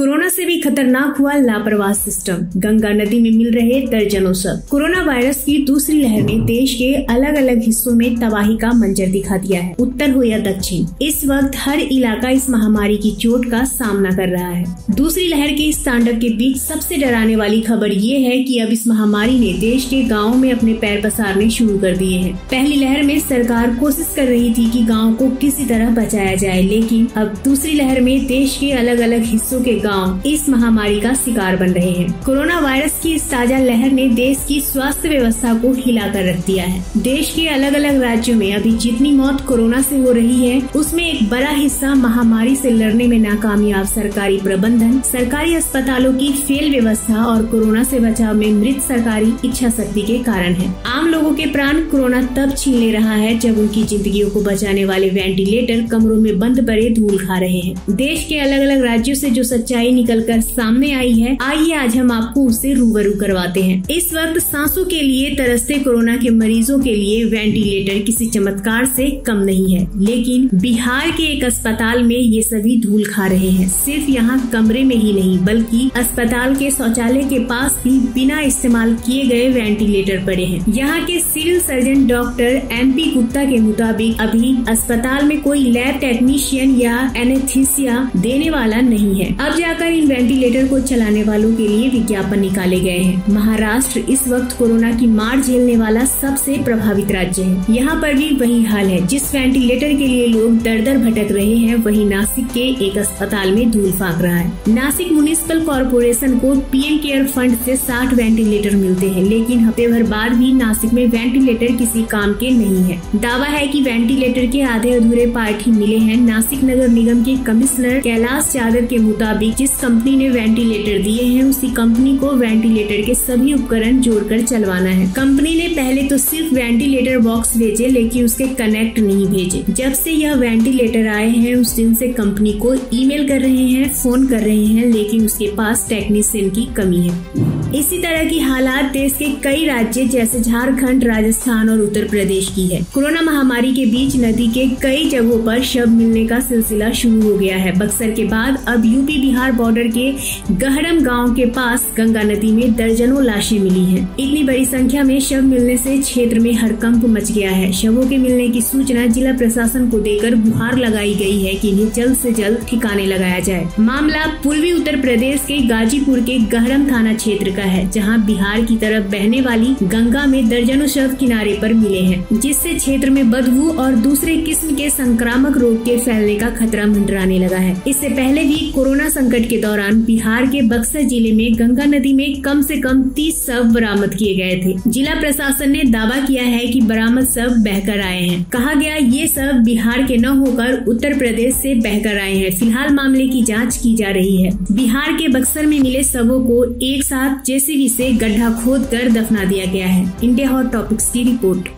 Corona से भी खतरनाक हुआ लापरवाह सिस्टम, गंगा नदी में मिल रहे दर्जनों शव। कोरोना वायरस की दूसरी लहर ने देश के अलग अलग हिस्सों में तबाही का मंजर दिखा दिया है, उत्तर हो या दक्षिण। इस वक्त हर इलाका इस महामारी की चोट का सामना कर रहा है। दूसरी लहर के इस तांडव के बीच सबसे डराने वाली खबर ये है कि अब इस महामारी ने देश के गाँवों में अपने पैर पसारने शुरू कर दिए हैं। पहली लहर में सरकार कोशिश कर रही थी कि गाँव को किसी तरह बचाया जाए, लेकिन अब दूसरी लहर में देश के अलग अलग हिस्सों के गांव इस महामारी का शिकार बन रहे हैं। कोरोना वायरस की इस ताजा लहर ने देश की स्वास्थ्य व्यवस्था को हिलाकर रख दिया है। देश के अलग अलग राज्यों में अभी जितनी मौत कोरोना से हो रही है, उसमें एक बड़ा हिस्सा महामारी से लड़ने में नाकामयाब सरकारी प्रबंधन, सरकारी अस्पतालों की फेल व्यवस्था और कोरोना से बचाव में मृत सरकारी इच्छा शक्ति के कारण है। आम लोगों के प्राण कोरोना तब छीन ले रहा है जब उनकी जिंदगियों को बचाने वाले वेंटिलेटर कमरों में बंद पड़े धूल खा रहे हैं। देश के अलग अलग राज्यों से जो सच्चाई निकलकर सामने आई है, आइए आज हम आपको उससे रूबरू करवाते हैं। इस वक्त सांसों के लिए तरसते कोरोना के मरीजों के लिए वेंटिलेटर किसी चमत्कार से कम नहीं है, लेकिन बिहार के एक अस्पताल में ये सभी धूल खा रहे हैं। सिर्फ यहाँ कमरे में ही नहीं, बल्कि अस्पताल के शौचालय के पास भी बिना इस्तेमाल किए गए वेंटिलेटर पड़े हैं। यहाँ के civil surgeon doctor MP Gupta के मुताबिक अभी अस्पताल में कोई लैब टेक्नीशियन या एनेस्थीसिया देने वाला नहीं है। अब जाकर इन वेंटिलेटर को चलाने वालों के लिए विज्ञापन निकाले गए हैं। महाराष्ट्र इस वक्त कोरोना की मार झेलने वाला सबसे प्रभावित राज्य है। यहाँ पर भी वही हाल है। जिस वेंटिलेटर के लिए लोग दर दर भटक रहे हैं, वही नासिक के एक अस्पताल में धूल फाक रहा है। नासिक म्युनिसिपल कॉर्पोरेशन को PM केयर फंड से 60 वेंटिलेटर मिलते हैं, लेकिन हफ्ते भर बाद भी नासिक में वेंटिलेटर किसी काम के नहीं है। दावा है कि वेंटिलेटर के आधे अधूरे पार्ट ही मिले हैं। नासिक नगर निगम के कमिश्नर कैलाश यादव के मुताबिक जिस कंपनी ने वेंटिलेटर दिए हैं, उसी कंपनी को वेंटिलेटर के सभी उपकरण जोड़कर चलवाना है। कंपनी ने पहले तो सिर्फ वेंटिलेटर बॉक्स भेजे, लेकिन उसके कनेक्ट नहीं भेजे। जब से यह वेंटिलेटर आए हैं, उस दिन से कंपनी को ईमेल कर रहे हैं, फोन कर रहे हैं, लेकिन उसके पास टेक्नीशियन की कमी है। इसी तरह की हालात देश के कई राज्य जैसे झारखंड, राजस्थान और उत्तर प्रदेश की है। कोरोना महामारी के बीच नदी के कई जगहों पर शव मिलने का सिलसिला शुरू हो गया है। बक्सर के बाद अब यूपी बिहार बॉर्डर के गहरम गांव के पास गंगा नदी में दर्जनों लाशें मिली हैं। इतनी बड़ी संख्या में शव मिलने से क्षेत्र में हड़कंप मच गया है। शवों के मिलने की सूचना जिला प्रशासन को देकर गुहार लगाई गई है कि इन्हें जल्द से जल्द ठिकाने लगाया जाए। मामला पूर्वी उत्तर प्रदेश के गाजीपुर के गहरम थाना क्षेत्र का है, जहां बिहार की तरफ बहने वाली गंगा में दर्जनों शव किनारे पर मिले हैं, जिससे क्षेत्र में बदबू और दूसरे किस्म के संक्रामक रोग के फैलने का खतरा मंडराने लगा है। इससे पहले भी कोरोना संकट के दौरान बिहार के बक्सर जिले में गंगा नदी में कम से कम 30 शव बरामद किए गए थे। जिला प्रशासन ने दावा किया है कि बरामद शव बहकर आए हैं। कहा गया ये शव बिहार के न होकर उत्तर प्रदेश से बहकर आए हैं। फिलहाल मामले की जांच की जा रही है। बिहार के बक्सर में मिले शवों को एक साथ JCB से गड्ढा खोदकर दफना दिया गया है। इंडिया हॉट टॉपिक्स की रिपोर्ट।